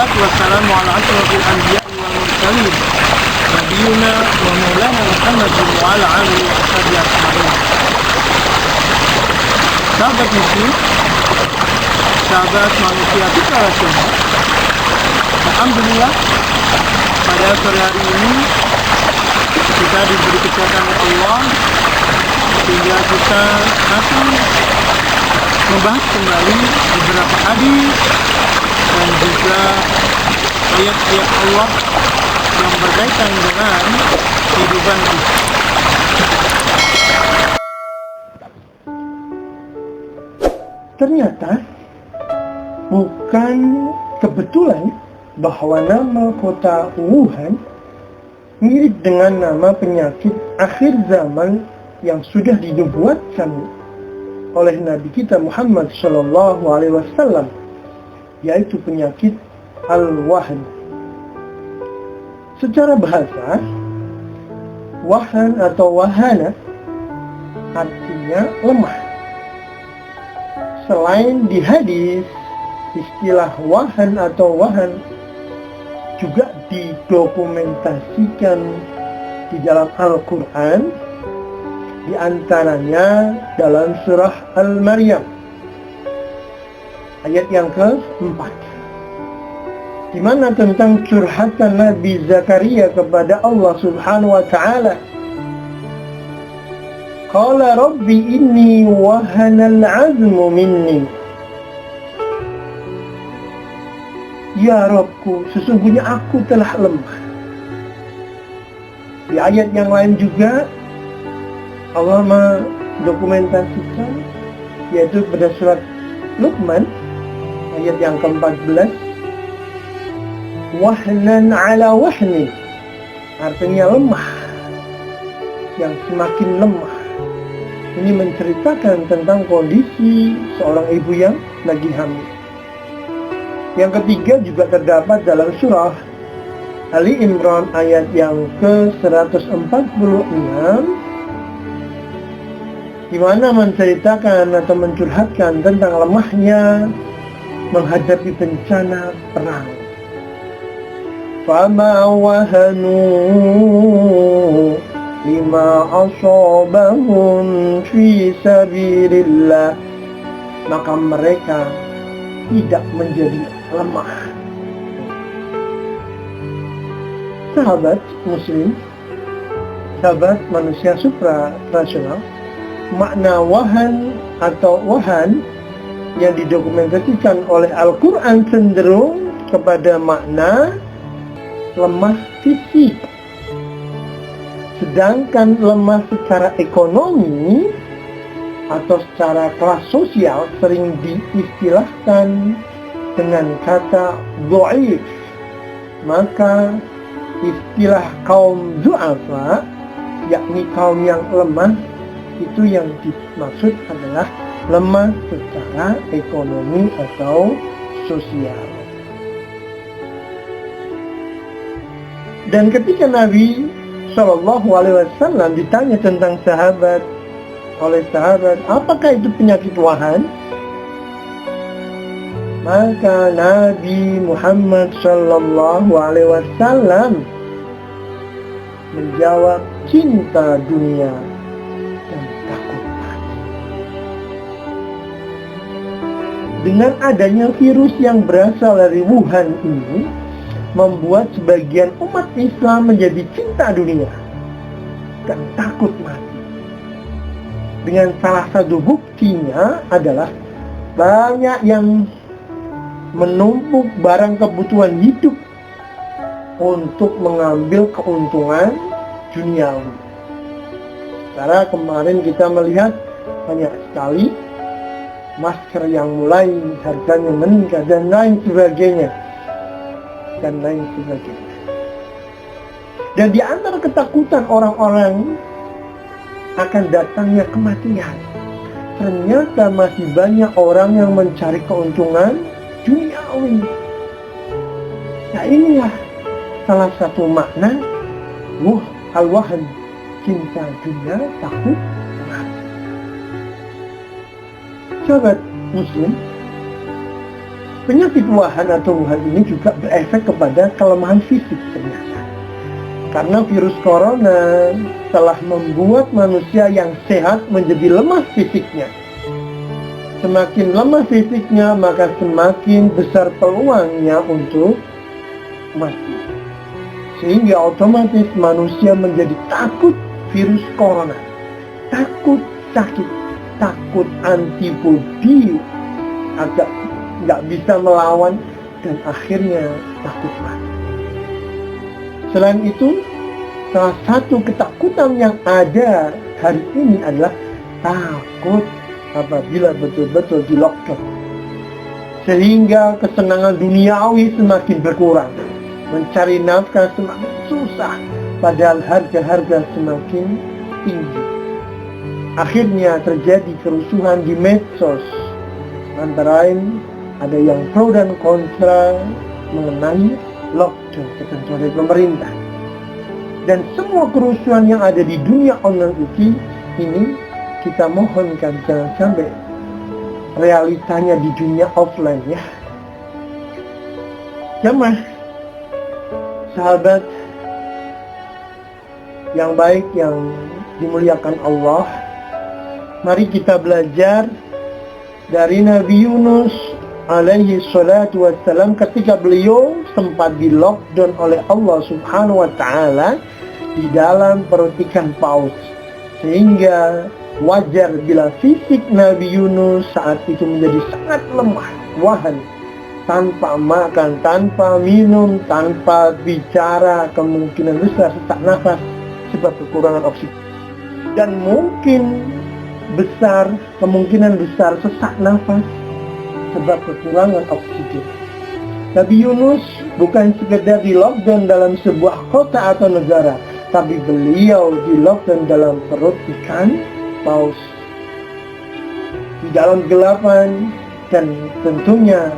Wassalatu wassalamu ala asyrafil anbiya'i wal mursalin nabiyuna wa maulana Muhammadin wa ala alihi wa sahbihi ajma'in. Sahabat muslim, sahabat manusia fitrah rasional, alhamdulillah pada sore hari ini kita diberi kesehatan oleh Allah sehingga kita akan membahas kembali beberapa hadis dan juga ayat-ayat Allah yang berkaitan dengan kehidupan kita. Ternyata bukan kebetulan bahwa nama kota Wuhan mirip dengan nama penyakit akhir zaman yang sudah dinubuatkan oleh Nabi kita Muhammad Shallallahu Alaihi Wasallam, yaitu penyakit al-wahn. Secara bahasa, wahan atau wahana artinya lemah. Selain di hadis, istilah wahan atau wahan juga didokumentasikan di dalam Al-Quran, di antaranya dalam surah Al-Maryam ayat yang ke-4, di mana tentang curhatan Nabi Zakaria kepada Allah Subhanahu wa Ta'ala. Qala Rabbi inni wahana al-'azmu minni. Ya Rabbku, sesungguhnya aku telah lemah. Di ayat yang lain juga Allah mendokumentasikan, yaitu pada surat Luqman ayat yang ke-14, wahnan ala wahni, artinya lemah, yang semakin lemah. Ini menceritakan tentang kondisi seorang ibu yang lagi hamil. Yang ketiga juga terdapat dalam surah Ali Imran ayat yang ke-146, di mana menceritakan atau mencurhatkan tentang lemahnya menghadapi bencana perang. Fama wahanu lima asabahum fi sabilillah, maka mereka tidak menjadi lemah. Sahabat muslim, sahabat manusia supra-rasional, makna wahan atau wahan yang didokumentasikan oleh Al-Quran cenderung kepada makna lemah fisik. Sedangkan lemah secara ekonomi atau secara kelas sosial sering diistilahkan dengan kata dhaif. Maka istilah kaum du'afa, yakni kaum yang lemah, itu yang dimaksud adalah lemah secara ekonomi atau sosial. Dan ketika Nabi Shallallahu Alaihi Wasallam ditanya tentang sahabat oleh sahabat, apakah itu penyakit wahan? Maka Nabi Muhammad Shallallahu Alaihi Wasallam menjawab, cinta dunia dan takut mati. Dengan adanya virus yang berasal dari Wuhan ini, membuat sebagian umat Islam menjadi cinta dunia dan takut mati. Dengan salah satu buktinya adalah banyak yang menumpuk barang kebutuhan hidup untuk mengambil keuntungan duniawi. Karena kemarin kita melihat banyak sekali masker yang mulai harganya meningkat dan lain sebagainya. Dan di antara ketakutan orang-orang akan datangnya kematian, ternyata masih banyak orang yang mencari keuntungan duniawi. Nah, inilah salah satu makna al-wahn, cinta dunia, takut mati. Sahabat muslim, Penyakit wahan atau wuhan ini juga berefek kepada kelemahan fisik ternyata. Karena virus corona telah membuat manusia yang sehat menjadi lemah fisiknya. Semakin lemah fisiknya, maka semakin besar peluangnya untuk mati. Sehingga otomatis manusia menjadi takut virus corona, takut sakit, takut antibodi, agak nggak bisa melawan, dan akhirnya takut mati. Selain itu, salah satu ketakutan yang ada hari ini adalah takut apabila betul-betul di lockdown. Sehingga kesenangan duniawi semakin berkurang. Mencari nafkah semakin susah, padahal harga-harga semakin tinggi. Akhirnya terjadi kerusuhan di medsos. Antara lain ada yang pro dan kontra mengenai lockdown ketentuan dari pemerintah. Dan semua kerusuhan yang ada di dunia online ini kita mohonkan jangan sampai realitanya di dunia offline ya. Jamaah sahabat yang baik yang dimuliakan Allah, mari kita belajar dari Nabi Yunus alaihi salatu wassalam ketika beliau sempat di lockdown oleh Allah subhanahu wa ta'ala di dalam perut ikan paus. Sehingga wajar bila fisik Nabi Yunus saat itu menjadi sangat lemah, wahan, tanpa makan, tanpa minum, tanpa bicara, kemungkinan besar sesak nafas sebab kekurangan oksigen. Dan kemungkinan besar sesak nafas sebab kekurangan oksigen. Nabi Yunus bukan sekedar di lockdown dalam sebuah kota atau negara, tapi beliau di lockdown dalam perut ikan paus, di dalam kegelapan, dan tentunya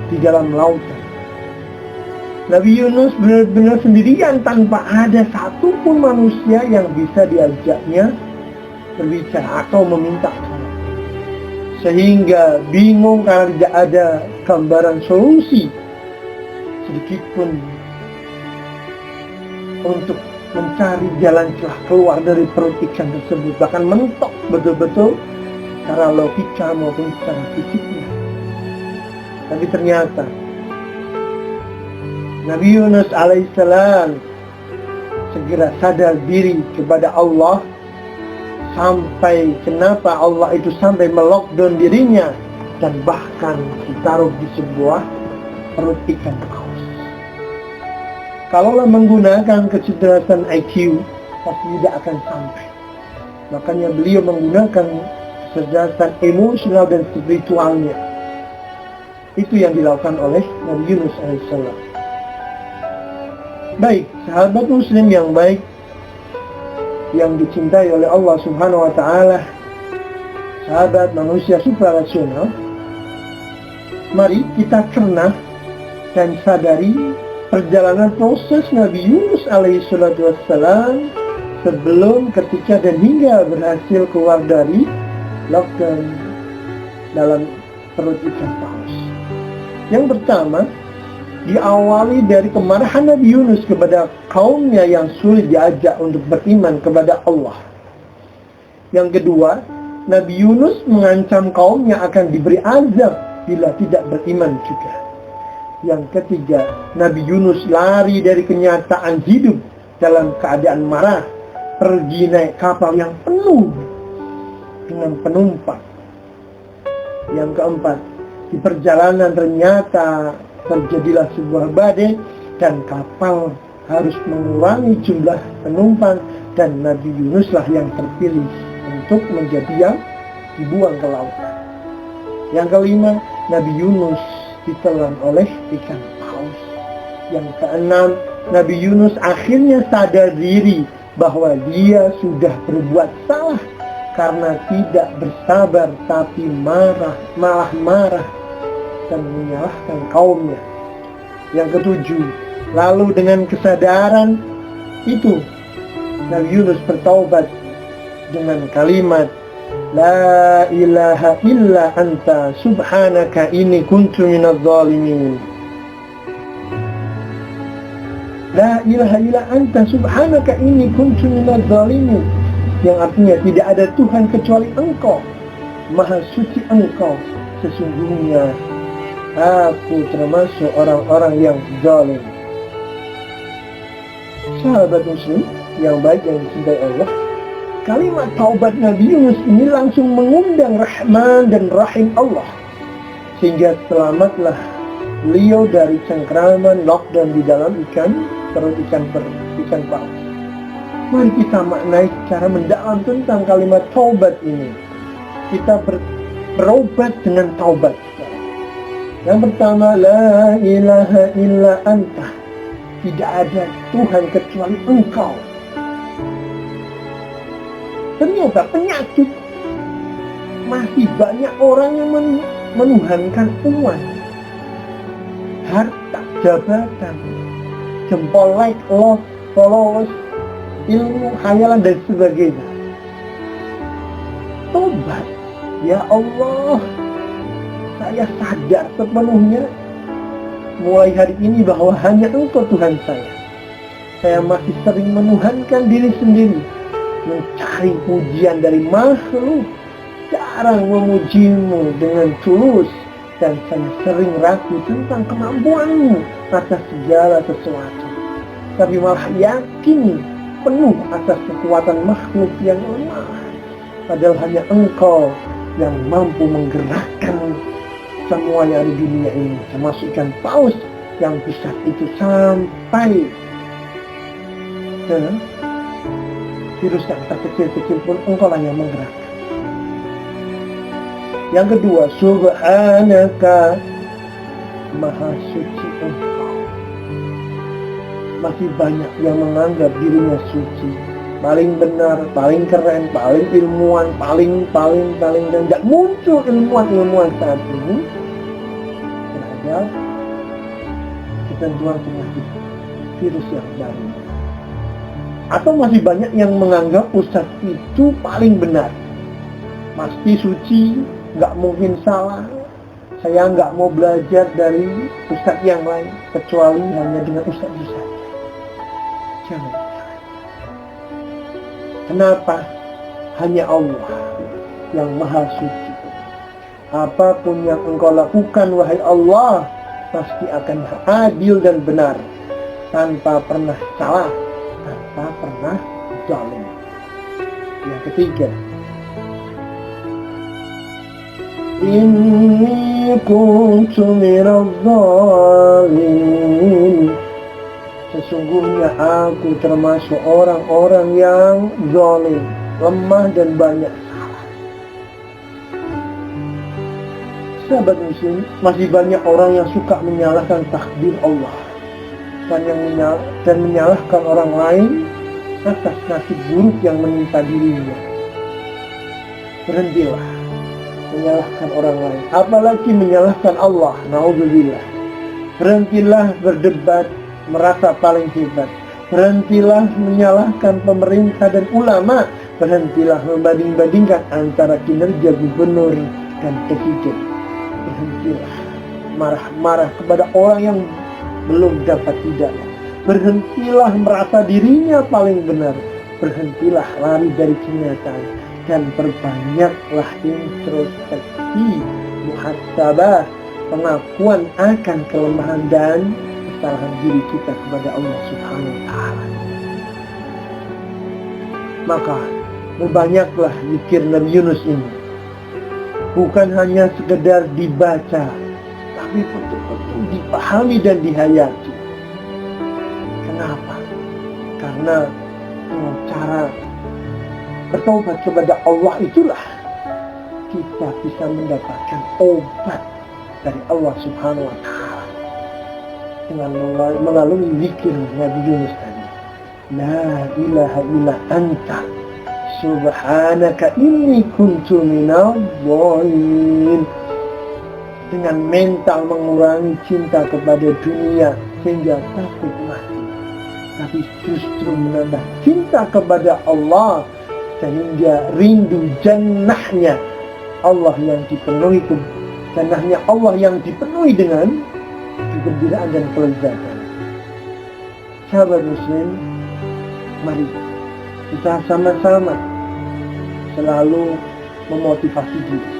di dalam lautan. Nabi Yunus benar-benar sendirian tanpa ada satupun manusia yang bisa diajaknya berbicara atau meminta tolong. Sehingga bingung karena tidak ada gambaran solusi sedikitpun untuk mencari jalan celah keluar dari perut ikan tersebut. Bahkan mentok betul-betul secara logika maupun secara fisiknya. Tapi ternyata Nabi Yunus alaihissalam segera sadar diri kepada Allah, sampai kenapa Allah itu sampai melockdown dirinya dan bahkan ditaruh di sebuah perut ikan paus. Kalaulah menggunakan kecerdasan IQ, pasti tidak akan sampai. Makanya beliau menggunakan kecerdasan emosional dan spiritualnya. Itu yang dilakukan oleh Nabi Yunus alaihissalam. Baik, sahabat muslim yang baik, yang dicintai oleh Allah subhanahu wa ta'ala, sahabat manusia suprarasional, mari kita cerna dan sadari perjalanan proses Nabi Yunus alaihi salatu wassalam sebelum, ketika, dan hingga berhasil keluar dari lockdown dalam perut ikan paus. Yang pertama, diawali dari kemarahan Nabi Yunus kepada kaumnya yang sulit diajak untuk beriman kepada Allah. Yang kedua, Nabi Yunus mengancam kaumnya akan diberi azab bila tidak beriman juga. Yang ketiga, Nabi Yunus lari dari kenyataan hidup dalam keadaan marah, pergi naik kapal yang penuh dengan penumpang. Yang keempat, di perjalanan ternyata terjadilah sebuah badai dan kapal harus mengurangi jumlah penumpang, dan Nabi Yunuslah yang terpilih untuk menjadi yang dibuang ke lautan. Yang kelima, Nabi Yunus ditelan oleh ikan paus. Yang keenam, Nabi Yunus akhirnya sadar diri bahwa dia sudah berbuat salah karena tidak bersabar, tapi malah marah dan menyalahkan kaumnya. Yang ketujuh, lalu dengan kesadaran itu Nabi Yunus bertaubat dengan kalimat La ilaha illa anta subhanaka inni kuntu minadz zalimin. La ilaha illa anta subhanaka inni kuntu minadz zalimin, yang artinya tidak ada Tuhan kecuali Engkau, Maha suci Engkau, sesungguhnya aku termasuk orang-orang yang zalim. Sahabat muslim yang baik yang dicintai Allah, kalimat taubat Nabi Yunus ini langsung mengundang Rahman dan Rahim Allah, sehingga selamatlah beliau dari cengkraman lockdown di dalam perut ikan paus. Mari kita maknai secara mendalam tentang kalimat taubat ini. Kita berobat dengan taubat. Yang pertama, la ilaha illa anta, tidak ada Tuhan kecuali Engkau. Ternyata penyakit masih banyak orang yang menuhankan uang, harta, jabatan, jempol, like, love, followers, ilmu, khayalan dan sebagainya. Tobat, ya Allah, saya sadar sepenuhnya mulai hari ini bahwa hanya Engkau Tuhan saya. Saya masih sering menuhankan diri sendiri, mencari pujian dari makhluk, jarang memujimu dengan tulus, dan saya sering ragu tentang kemampuanmu atas segala sesuatu, tapi malah yakin penuh atas kekuatan makhluk yang lemah, padahal hanya Engkau yang mampu menggerakkan semua yang ada di dunia ini, termasuk ikan paus yang besar itu sampai ke virus yang terkecil-kecil pun Engkau lah yang menggerakkan. Yang kedua, subhanaka, maha suci Engkau. Masih banyak yang menganggap dirinya suci, paling benar, paling keren, paling ilmuwan, paling dan tidak muncul ilmuwan saat ini terhadap ketentuan penyakit virus yang baru. Atau masih banyak yang menganggap ustadz itu paling benar, pasti suci, nggak mungkin salah. Saya nggak mau belajar dari ustadz yang lain kecuali hanya dengan ustadz itu saja. Jangan. Kenapa? Hanya Allah yang maha suci. Apapun yang Engkau lakukan, wahai Allah, pasti akan adil dan benar, tanpa pernah salah, tanpa pernah zalim. Yang ketiga, inni kuntu minadz zalimin, sesungguhnya aku termasuk orang-orang yang zalim, lemah dan banyak salah. Sahabat muslim, masih banyak orang yang suka menyalahkan takdir Allah dan menyalahkan orang lain atas nasib buruk yang menimpa dirinya. Berhentilah menyalahkan orang lain, apalagi menyalahkan Allah. Naudzubillah. Berhentilah berdebat merasa paling hebat. Berhentilah menyalahkan pemerintah dan ulama. Berhentilah membanding-bandingkan antara kinerja gubernur dan presiden. Berhentilah marah-marah kepada orang yang belum dapat hidayah. Berhentilah merasa dirinya paling benar. Berhentilah lari dari kenyataan dan perbanyaklah introspeksi, muhasabah, pengakuan akan kelemahan dan kesalahan diri kita kepada Allah Subhanahu wa Ta'ala. Maka berbanyaklah zikir Nabi Yunus ini, bukan hanya sekedar dibaca, tapi betul-betul dipahami dan dihayati. Kenapa? Karena cara bertobat kepada Allah itulah kita bisa mendapatkan obat dari Allah Subhanahu wa Ta'ala dengan melalui zikir Nabi Yunus tadi. La ilaha illa anta subhanaka inni kuntu minadz zalimin. Dengan mental mengurangi cinta kepada dunia sehingga takut mati, tapi justru menambah cinta kepada Allah, sehingga rindu jannahnya Allah yang dipenuhi, jannahnya Allah yang dipenuhi dengan kegembiraan dan kelezatan. Sahabat muslim, mari kita sama-sama selalu memotivasi diri,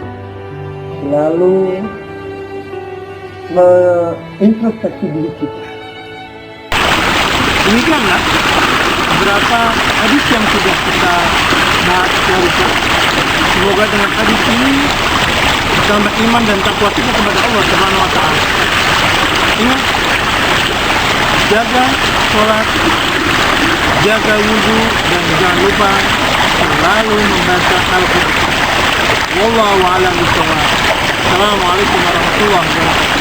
selalu mengintrospeksi diri kita. Demikianlah beberapa hadis yang sudah kita bahas barusan. Semoga dengan hadis ini bertambah iman dan takwa kita kepada Allah Subhanahu wa Ta'ala. Ingat, jaga sholat, jaga wudhu, dan jangan lupa selalu membaca Al-Quran. Wallahu a'lam bishawab. Assalamualaikum warahmatullahi wabarakatuh.